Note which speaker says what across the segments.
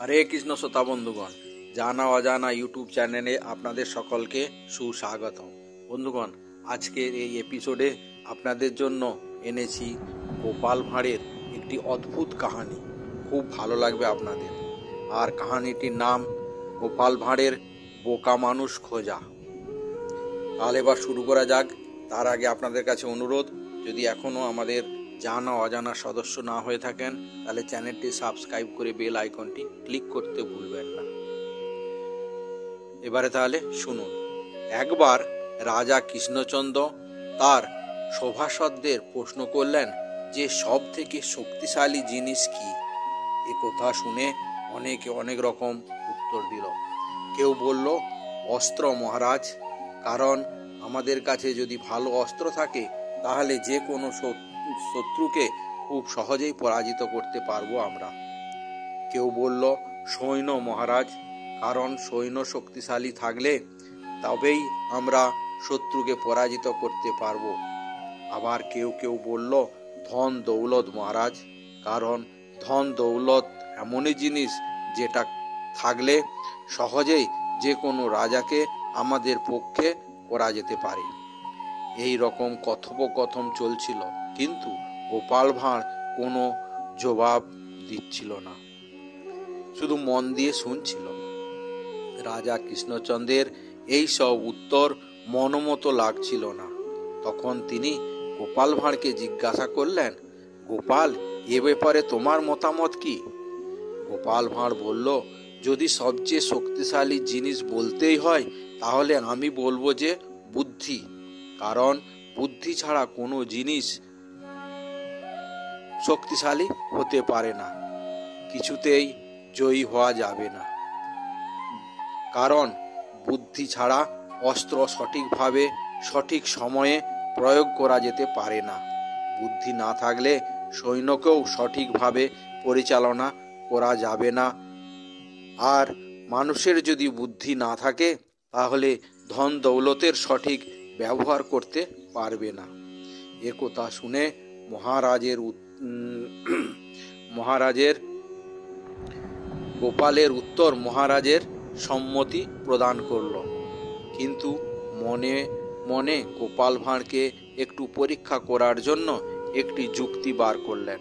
Speaker 1: হরে কৃষ্ণ শ্রোতা বন্ধুগণ, জানা অজানা ইউটিউব চ্যানেলে আপনাদের সকলকে সুস্বাগত। বন্ধুগণ, আজকের এই এপিসোডে আপনাদের জন্য এনেছি গোপাল ভাঁড়ের একটি অদ্ভুত কাহিনী। খুব ভালো লাগবে আপনাদের। আর কাহিনীটির নাম গোপাল ভাঁড়ের বোকা মানুষ খোঁজা। তাহলে এবার শুরু করা যাক। তার আগে আপনাদের কাছে অনুরোধ, যদি এখনও আমাদের জানা অজানা সদস্য না হয়ে থাকেন তাহলে চ্যানেলটি সাবস্ক্রাইব করে বেল আইকনটি ক্লিক করতে ভুলবেন না। এবারে তাহলে শুনুন। একবার রাজা কৃষ্ণচন্দ্র তার সভাসদদের প্রশ্ন করলেন যে সব থেকে শক্তিশালী জিনিস কি। এ কথা শুনে অনেকে অনেক রকম উত্তর দিল। কেউ বলল অস্ত্র মহারাজ, কারণ আমাদের কাছে যদি ভালো অস্ত্র থাকে তাহলে যে কোনো শত্রুকে খুব সহজেই পরাজিত করতে পারবো আমরা। কেউ বলল সৈন্য মহারাজ, কারণ সৈন্য শক্তিশালী থাকলে তবেই আমরা শত্রুকে পরাজিত করতে পারবো। আবার কেউ কেউ বলল ধন দৌলত মহারাজ, কারণ ধন দৌলত এমনই জিনিস যেটা থাকলে সহজেই যে কোনো রাজাকে আমাদের পক্ষে করা যেতে পারে। এই রকম কথোপকথন চলছিল, কিন্তু গোপাল ভাঁড় কোনো জবাব দিচ্ছিল না, শুধু মন দিয়ে শুনছিল। রাজা কৃষ্ণচন্দ্রের এই সব উত্তর মনোমতো লাগছিল না। তখন তিনি গোপাল ভাঁড়কে জিজ্ঞাসা করলেন, গোপাল, এ ব্যাপারে তোমার মতামত কি? গোপাল ভাঁড় বলল, যদি সবচেয়ে শক্তিশালী জিনিস বলতেই হয় তাহলে আমি বলবো যে বুদ্ধি, কারণ বুদ্ধি ছাড়া কোনো জিনিস শক্তিশালী হতে পারে না, কিছুতেই জয়ী হওয়া যাবে না। কারণ বুদ্ধি ছাড়া অস্ত্র সঠিকভাবে সঠিক সময়ে প্রয়োগ করা যেতে পারে না। বুদ্ধি না থাকলে সৈন্যকেও সঠিকভাবে পরিচালনা করা যাবে না। আর মানুষের যদি বুদ্ধি না থাকে তাহলে ধন দৌলতের সঠিক ব্যবহার করতে পারবে না। এ কথা শুনে মহারাজের গোপালের উত্তর মহারাজের সম্মতি প্রদান করল। কিন্তু মনে মনে গোপাল ভাঁড়কে একটু পরীক্ষা করার জন্য একটি যুক্তি বার করলেন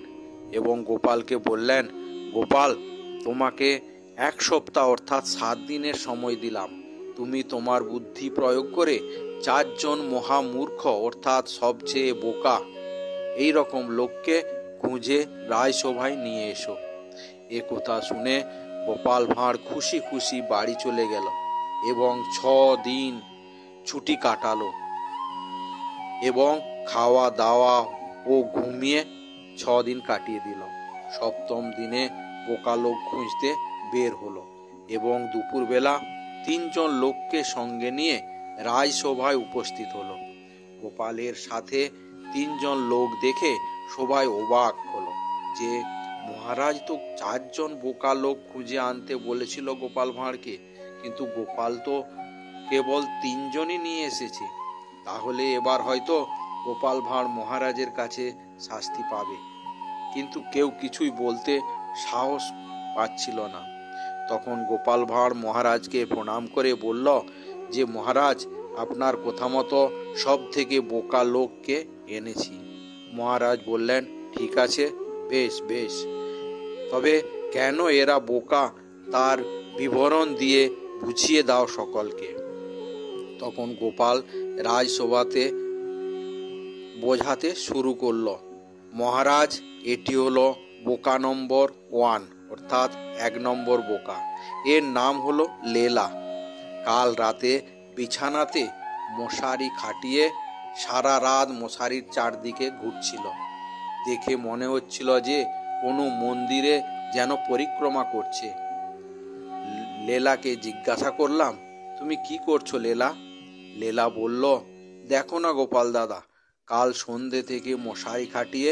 Speaker 1: এবং গোপালকে বললেন, গোপাল, তোমাকে 1 সপ্তাহ অর্থাৎ 7 দিনের সময় দিলাম। তুমি তোমার বুদ্ধি প্রয়োগ করে 4 জন মহামূর্খ অর্থাৎ সবচেয়ে বোকা এই রকম লোককে খুঁজে রাজসভায় নিয়ে এসো। এ কথা শুনে গোপাল ভাঁড় খুশি খুশি বাড়ি চলে গেল এবং 6 দিন ছুটি কাটালো এবং খাওয়া দাওয়া ও ঘুমিয়ে 6 দিন কাটিয়ে দিল। 7ম দিনে বোকা লোক খুঁজতে বের হলো এবং দুপুরবেলা 3 জন লোককে সঙ্গে নিয়ে রাজসভায় উপস্থিত হলো। গোপালের সাথে 3 জন লোক দেখে সবাই অবাক হলো যে মহারাজ তো 4 জন বোকা লোক খুঁজে আনতে বলেছিল গোপাল ভাঁড়কে, কিন্তু গোপাল তো কেবল 3 জনই নিয়ে এসেছে। তাহলে এবার হয়তো গোপাল ভাঁড় মহারাজের কাছে শাস্তি পাবে। কিন্তু কেউ কিছুই বলতে সাহস পাচ্ছিল না। তখন গোপাল ভাঁড় মহারাজকে প্রণাম করে বলল যে মহারাজ, আপনার কথা মতো সব থেকে বোকা লোককে এনেছি। মহারাজ বললেন, ঠিক আছে, বেশ বেশ, তবে কেন এরা বোকা তার বিবরণ দিয়ে বুঝিয়ে দাও সকলকে। তখন গোপাল রাজসভাতে বোঝাতে শুরু করলো, মহারাজ, এটি হলো বোকা নম্বর 1 অর্থাৎ 1 নম্বর বোকা। এর নাম হলো লেলা। কাল রাতে বিছানাতে মশারি খাটিয়ে সারা রাত মশারির চারদিকে ঘুরছিল। দেখে মনে হচ্ছিল যে কোনো মন্দিরে যেন পরিক্রমা করছে। লেলাকে জিজ্ঞাসা করলাম, তুমি কি করছো লেলা? লেলা বলল, দেখো না গোপাল দাদা, কাল সন্ধে থেকে মশারি খাটিয়ে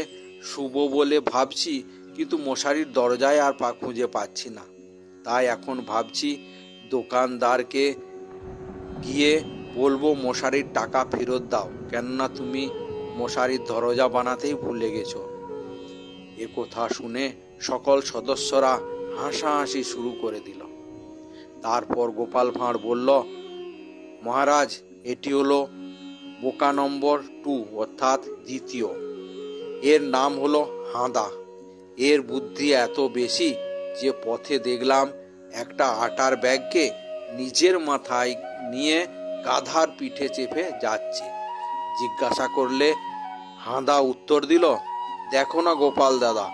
Speaker 1: শুভ বলে ভাবছি, কিন্তু মশারির দরজায় আর পা খুঁজে পাচ্ছি না। তাই এখন ভাবছি দোকানদারকে গিয়ে বলবো মশারির টাকা ফেরত দাও, কেননা তুমি মশারির দরজা বানাতেই ভুলে গেছো। এ কথা শুনে সকল সদস্যরা হাসাহাসি শুরু করে দিল। তারপর গোপাল ভাঁড় বলল, মহারাজ, এটি হলো বোকা নম্বর 2 অর্থাৎ দ্বিতীয়। এর নাম হলো হাঁদা। এর বুদ্ধি এত বেশি যে পথে দেখলাম একটা আটার ব্যাগকে নিজের মাথায় নিয়ে গাধার পিঠে চেপে যাচ্ছে। জিজ্ঞাসা করলে হাঁদা উত্তর দিল, দেখো না গোপাল দাদা,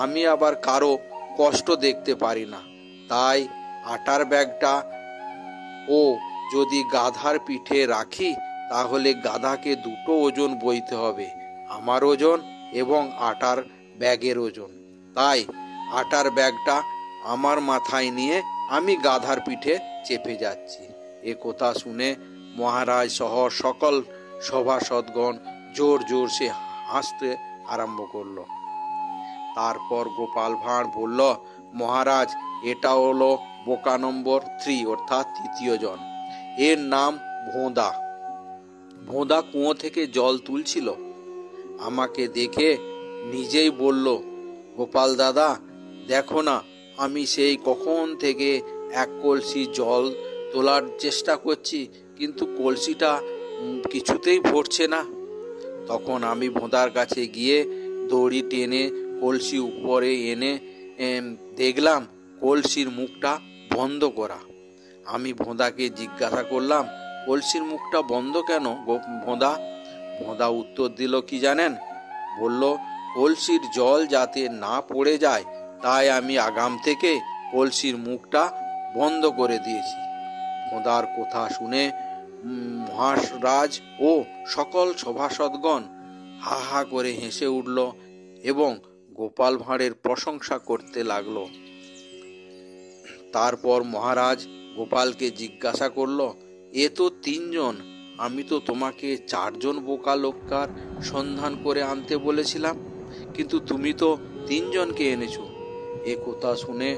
Speaker 1: আমি আবার কারো কষ্ট দেখতে পারি না, তাই আটার ব্যাগটা ও যদি গাধার পিঠে রাখি তাহলে গাধাকে দুটো ওজন বইতে হবে, আমার ওজন এবং আটার ব্যাগের ওজন। তাই আটার ব্যাগটা আমার মাথায় নিয়ে আমি গাধার পিঠে চেপে যাচ্ছি। এ কথা শুনে মহারাজ সহ সকল সভাসদগণ জোর জোর সে হাসতে আরম্ভ করল। তারপর গোপাল ভাঁড় বলল, মহারাজ, এটা হলো বোকা নম্বর 3 অর্থাৎ তৃতীয় জন। এর নাম ভোঁদা। ভোঁদা কুয়ো থেকে জল তুলছিল। আমাকে দেখে নিজেই বলল, গোপাল দাদা, দেখো না, আমি সেই কখন থেকে এক কলসি জল তোলার চেষ্টা করছি, কিন্তু কলসিটা কিছুতেই ভরছে না। তখন আমি ভোঁদার কাছে গিয়ে দড়ি টেনে কলসি উপরে এনে দেখলাম কলসির মুখটা বন্ধ করা। আমি ভোঁদাকে জিজ্ঞাসা করলাম, কলসির মুখটা বন্ধ কেন ভোঁদা? ভোঁদা উত্তর দিল কি জানেন? বলল, কলসির জল যাতে না পড়ে যায় তাই আমি আগাম থেকে কলসির মুখটা বন্ধ করে দিয়েছি। ভোঁদার কথা শুনে মহারাজ ও সকল সভাসদগণ হা হা করে হেসে উঠল এবং গোপাল ভাঁড়ের প্রশংসা করতে লাগল। তারপর মহারাজ গোপালকে জিজ্ঞাসা করল, এ তো 3 জন, আমি তো তোমাকে 4 জন বোকা লোককার সন্ধান করে আনতে বলেছিলাম, কিন্তু তুমি তো 3 জনকে এনেছো। এ কথা শুনে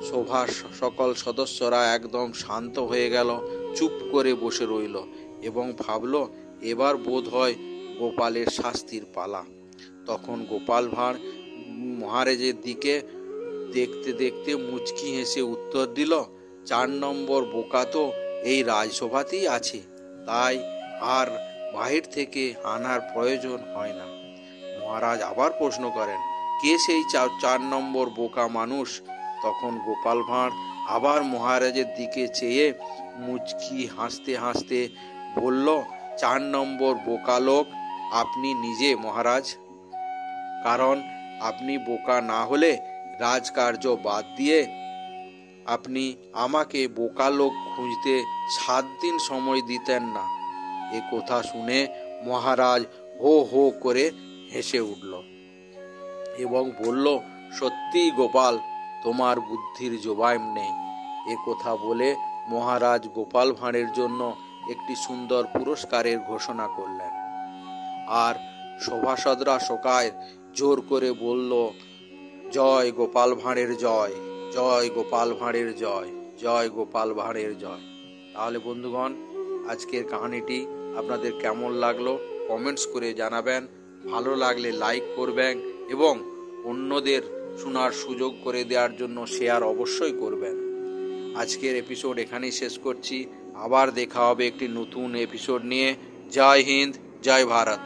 Speaker 1: সভার সকল সদস্যরা একদম শান্ত হয়ে গেল, চুপ করে বসে রইল এবং ভাবল এবার বোধ হয় গোপালের শাস্তির পালা। তখন গোপাল ভাঁড় মহারাজের দিকে দেখতে দেখতে মুচকি হেসে উত্তর দিল, 4 নম্বর বোকা তো এই রাজসভাতেই আছে, তাই আর বাহির থেকে আনার প্রয়োজন হয় না। মহারাজ আবার প্রশ্ন করেন, কে সেই 4 নম্বর বোকা মানুষ? তখন গোপাল ভাঁড় আবার মহারাজের দিকে চেয়ে মুচকি হাসতে হাসতে বলল, 4 নম্বর বোকা লোক আপনি নিজে মহারাজ। কারণ আপনি বোকা না হলে রাজকার্য বাদ দিয়ে আপনি আমাকে বোকা লোক খুঁজতে 7 দিন সময় দিতেন না। এ কথা শুনে মহারাজ হো হো করে হেসে উঠল এবং বলল, সত্যিই গোপাল, তোমার বুদ্ধির জবাব নেই। এ কথা বলে মহারাজ গোপাল ভাঁড়ের জন্য একটি সুন্দর পুরস্কারের ঘোষণা করলেন। আর সভাসদরা সকায় জোর করে বলল, জয় গোপাল ভাঁড়ের জয়, জয় গোপাল ভাঁড়ের জয়, জয় গোপাল ভাঁড়ের জয়। তাহলে বন্ধুগণ, আজকের কাহিনীটি আপনাদের কেমন লাগলো কমেন্টস করে জানাবেন। ভালো লাগলে লাইক করবেন এবং অন্যদের শোনার সুযোগ করে দেওয়ার জন্য শেয়ার অবশ্যই করবেন। আজকের এপিসোড এখানেই শেষ করছি। আবার দেখা হবে একটি নতুন এপিসোড নিয়ে। জয় হিন্দ, জয় ভারত।